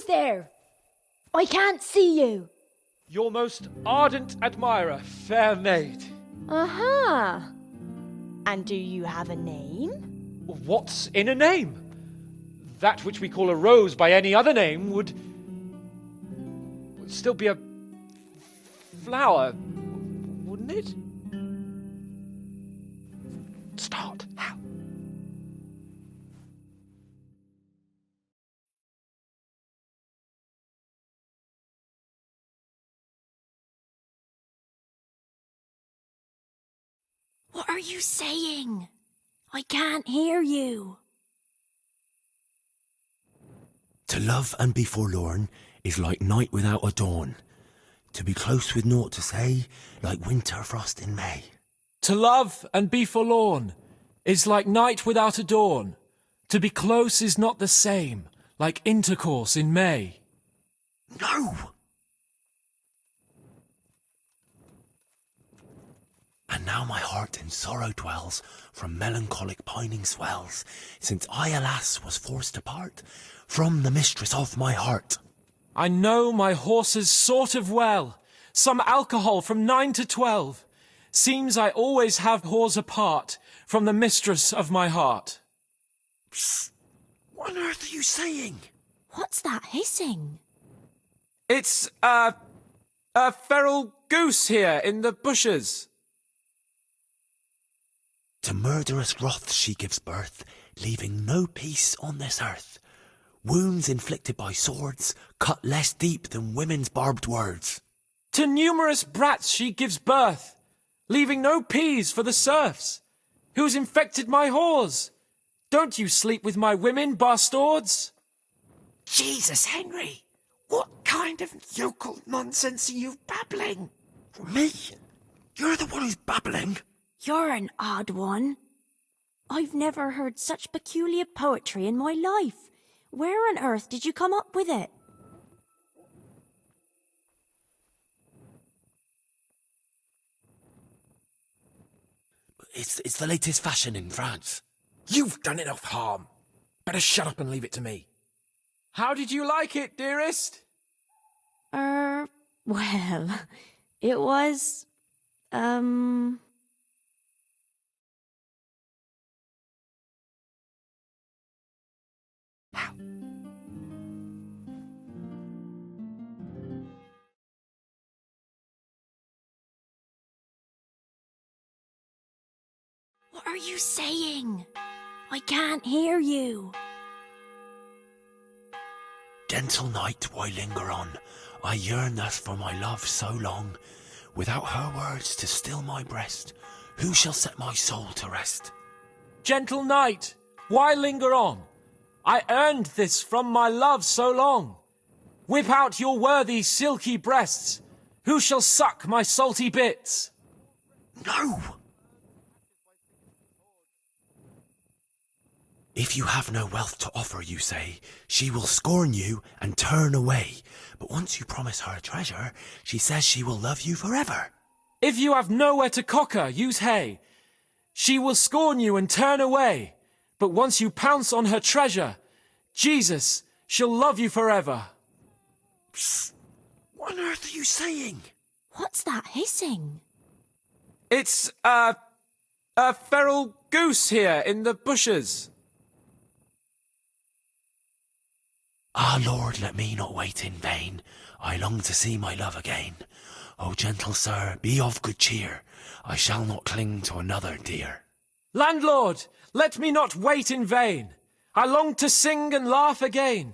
there? I can't see you. Your most ardent admirer, fair maid. Uh-huh. And do you have a name? What's in a name? That which we call a rose by any other name would still be a flower, wouldn't it? Start. How? What are you saying? I can't hear you. To love and be forlorn is like night without a dawn. To be close with naught to say, like winter frost in May. To love and be forlorn is like night without a dawn. To be close is not the same, like intercourse in May. No! And now my heart in sorrow dwells, from melancholic pining swells, since I, alas, was forced to part from the mistress of my heart. I know my horses sort of well, some alcohol from 9 to 12. Seems I always have whores apart from the mistress of my heart. Psst! What on earth are you saying? What's that hissing? It's, a feral goose here in the bushes. To murderous wrath she gives birth, leaving no peace on this earth. Wounds inflicted by swords, cut less deep than women's barbed words. To numerous brats she gives birth, leaving no peas for the serfs. Who's infected my whores? Don't you sleep with my women, bastards? Jesus, Henry! What kind of yokel nonsense are you babbling? Me? You're the one who's babbling. You're an odd one. I've never heard such peculiar poetry in my life. Where on earth did you come up with it? It's the latest fashion in France. You've done enough harm. Better shut up and leave it to me. How did you like it, dearest? Well, it was, What are you saying? I can't hear you. Gentle night, why linger on? I yearn thus for my love so long. Without her words to still my breast, who shall set my soul to rest? Gentle night, why linger on? I earned this from my love so long. Whip out your worthy silky breasts. Who shall suck my salty bits? No! If you have no wealth to offer, you say, she will scorn you and turn away. But once you promise her a treasure, she says she will love you forever. If you have nowhere to cock her, use hay. She will scorn you and turn away. But once you pounce on her treasure, Jesus, she'll love you forever. Psst! What on earth are you saying? What's that hissing? It's, a feral goose here in the bushes. Ah, Lord, let me not wait in vain. I long to see my love again. O gentle sir, be of good cheer. I shall not cling to another dear. Landlord, let me not wait in vain. I long to sing and laugh again.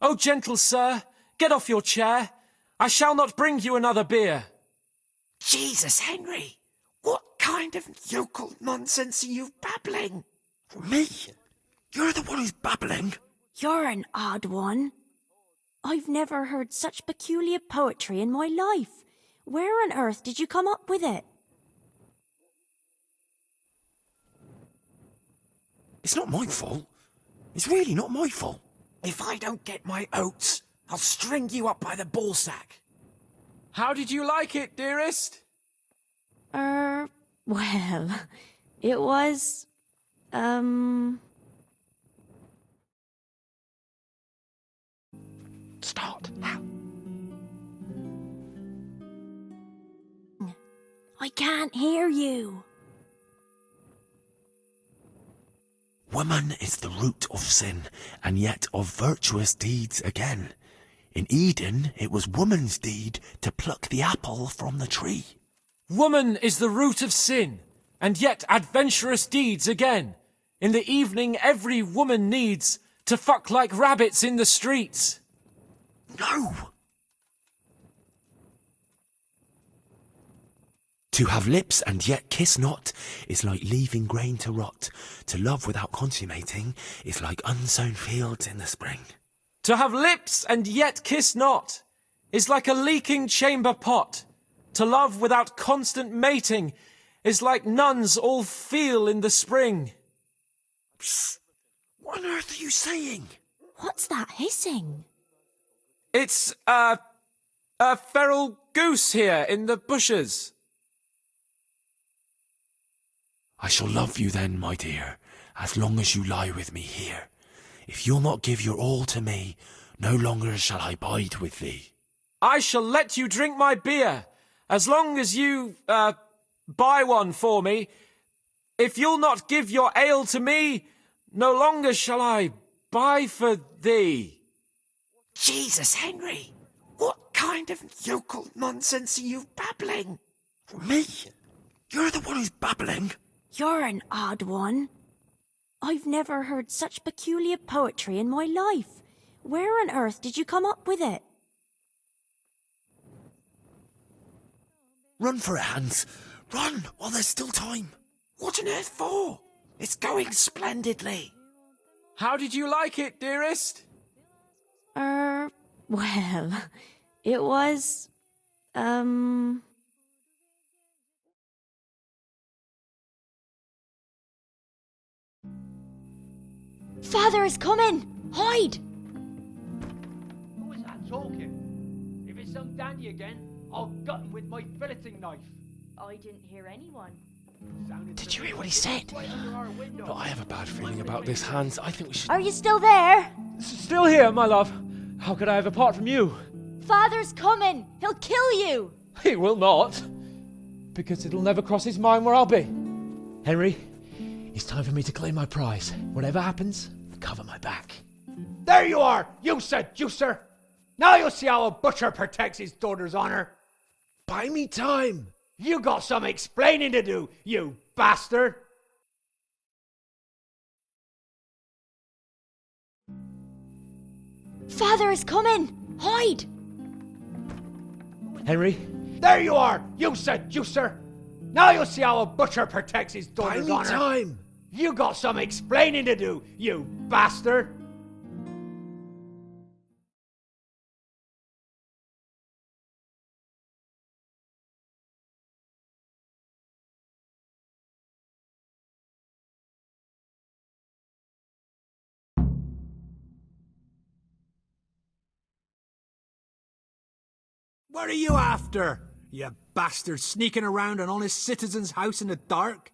O gentle sir, get off your chair. I shall not bring you another beer. Jesus, Henry! What kind of yokel nonsense are you babbling? Me? You're the one who's babbling. You're an odd one. I've never heard such peculiar poetry in my life. Where on earth did you come up with it? It's not my fault. It's really not my fault. If I don't get my oats, I'll string you up by the ballsack. How did you like it, dearest? Well, it was, start now. I can't hear you. Woman is the root of sin, and yet of virtuous deeds again. In Eden, it was woman's deed to pluck the apple from the tree. Woman is the root of sin, and yet adventurous deeds again. In the evening, every woman needs to fuck like rabbits in the streets. No! To have lips and yet kiss not is like leaving grain to rot. To love without consummating is like unsown fields in the spring. To have lips and yet kiss not is like a leaking chamber pot. To love without constant mating is like nuns all feel in the spring. Psst. What on earth are you saying? What's that hissing? It's, a feral goose here in the bushes. I shall love you then, my dear, as long as you lie with me here. If you'll not give your all to me, no longer shall I bide with thee. I shall let you drink my beer, as long as you, buy one for me. If you'll not give your ale to me, no longer shall I buy for thee. Jesus, Henry! What kind of yokel nonsense are you babbling? Me? You're the one who's babbling. You're an odd one. I've never heard such peculiar poetry in my life. Where on earth did you come up with it? Run for it, Hans. Run, while there's still time. What on earth for? It's going splendidly. How did you like it, dearest? Well, it was, Father is coming! Hide! Who is that talking? If it's some dandy again, I'll gut him with my filleting knife. I didn't hear anyone. Did you hear what he said? But I have a bad feeling about this, Hans. I think we should... Are you still there? Still here, my love. How could I have apart from you? Father's coming! He'll kill you! He will not. Because it'll never cross his mind where I'll be. Henry, it's time for me to claim my prize. Whatever happens, cover my back. There you are, you seducer! Now you'll see how a butcher protects his daughter's honor. Buy me time. You got some explaining to do, you bastard! Father is coming! Hide! Henry, there you are, you seducer! Now you'll see how a butcher protects his Buy daughter's me honor. time. You got some explaining to do, you bastard! What are you after, you bastard, sneaking around an honest citizen's house in the dark?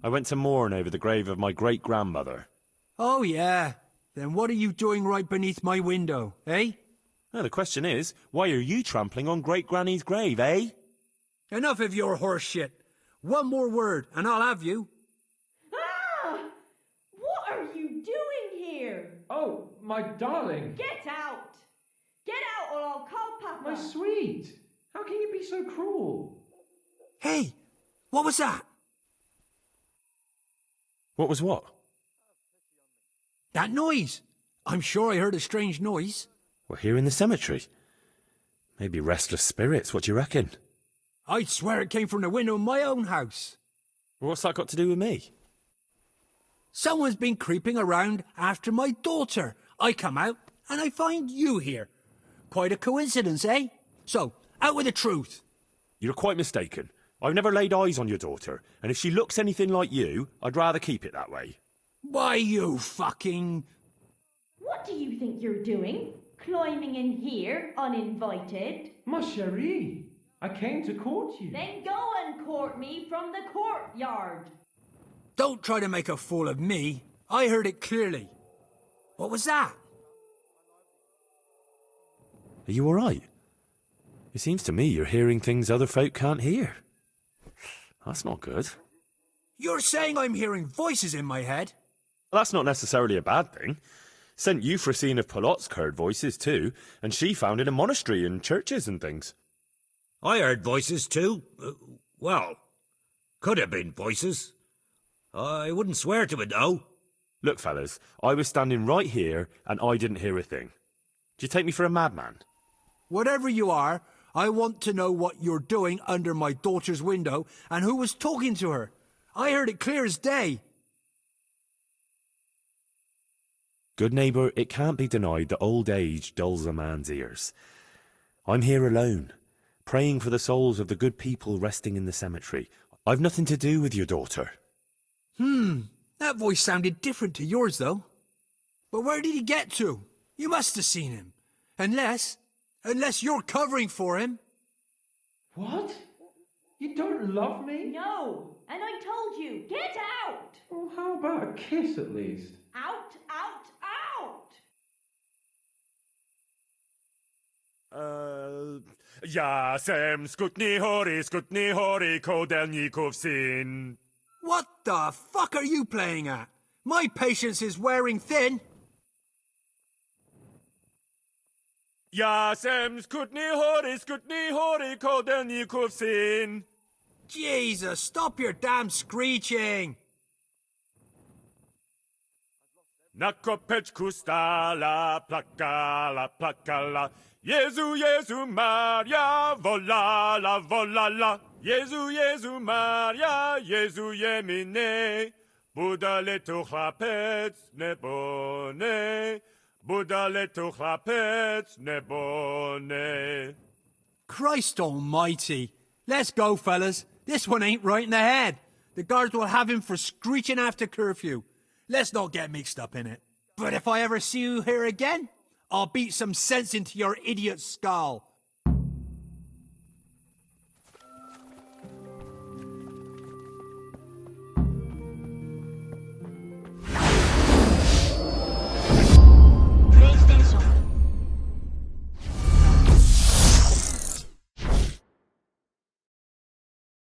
I went to mourn over the grave of my great-grandmother. Oh, yeah. Then what are you doing right beneath my window, eh? Now, the question is, why are you trampling on great-granny's grave, eh? Enough of your horse shit. One more word, and I'll have you. Ah! What are you doing here? Oh, my darling. Get out! Get out or I'll call Papa! My sweet. How can you be so cruel? Hey, what was that? What was what? That noise. I'm sure I heard a strange noise. We're here in the cemetery. Maybe restless spirits, what do you reckon? I'd swear it came from the window of my own house. What's that got to do with me? Someone's been creeping around after my daughter. I come out and I find you here. Quite a coincidence, eh? So, out with the truth. You're quite mistaken. I've never laid eyes on your daughter, and if she looks anything like you, I'd rather keep it that way. Why, you fucking... What do you think you're doing? Climbing in here, uninvited? Ma chérie, I came to court you. Then go and court me from the courtyard. Don't try to make a fool of me. I heard it clearly. What was that? Are you all right? It seems to me you're hearing things other folk can't hear. That's not good. You're saying I'm hearing voices in my head? Well, that's not necessarily a bad thing. St. Euphrosine of Polotsk heard voices too, and she founded a monastery and churches and things. I heard voices too. Well, could have been voices. I wouldn't swear to it though. Look, fellas, I was standing right here and I didn't hear a thing. Do you take me for a madman? Whatever you are, I want to know what you're doing under my daughter's window and who was talking to her. I heard it clear as day. Good neighbour, it can't be denied that old age dulls a man's ears. I'm here alone, praying for the souls of the good people resting in the cemetery. I've nothing to do with your daughter. That voice sounded different to yours, though. But where did he get to? You must have seen him. Unless you're covering for him. What? You don't love me? No, and I told you, get out! Well, how about a kiss at least? Out, out, out! Yasem skutni hori kodelnikov sin. What the fuck are you playing at? My patience is wearing thin. Yasem skutni hori kodelnikov sin. Jesus, stop your damn screeching. Nakopeczku stala, plakala. Jezu, Maria, volala, volala. Jezu, Maria, Jezu jemine. Budale tu chlapec nebone. Budale tu chlapec nebone. Christ almighty. Let's go, fellas. This one ain't right in the head. The guards will have him for screeching after curfew. Let's not get mixed up in it. But if I ever see you here again, I'll beat some sense into your idiot skull.